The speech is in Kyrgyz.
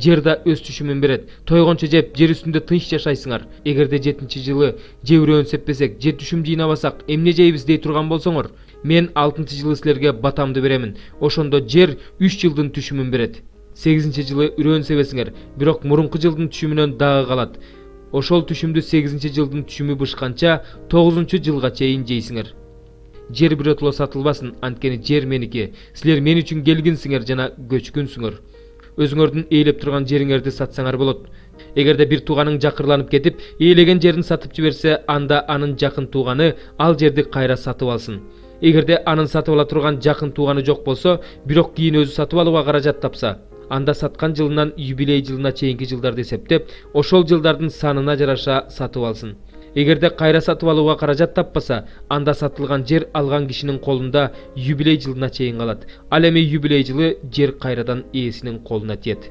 Жер да өз түшүмүн берет. Тойгончо жеп, жер үстүндө тынч жашайсыңар. Эгерде 7-жылы жебирөөнү сеппесек, же түшүм жыйнабасак, эмне жейбиз дей турган болсоңор, мен 6-жылы силерге батамды беремин. Ошондо жер 3 жылдын түшүмүн берет. 8-жылы үрөөн себесиңер, бирок мурунку жылдын түшүмүнөн дагы калат. Ошол түшүмдү 8-жылдын түшүмү бышканча 9-жылга чейин жейсиңер. Жер биротоло сатылбасын, анткени жер меники. Силер мен үчүн келгинсиңер жана көчкүнсүңөр. Өзүңөрдүн ээлеп турган жериңерди сатсаңар болот. Эгерде бир тууганың жакырланып кетип, ээлеген жерин сатып жиберсе, анда анын жакын тууганы ал жерди кайра сатып алсын. Эгерде анын сатып ала турган жакын тууганы жок болсо, бирок кийин өзү сатып алууга каражат тапса, анда саткан жылынан юбилей жылына чейинки жылдарды эсептеп, ошол жылдардын санына жараша сатып алсын. Эгерде кайра сатып алууга каражат таппаса, анда сатылган жер алган кишинин колунда юбилей жылына чейин калат. Ал эми юбилей жылы жер кайрадан ээсинин колуна тиет.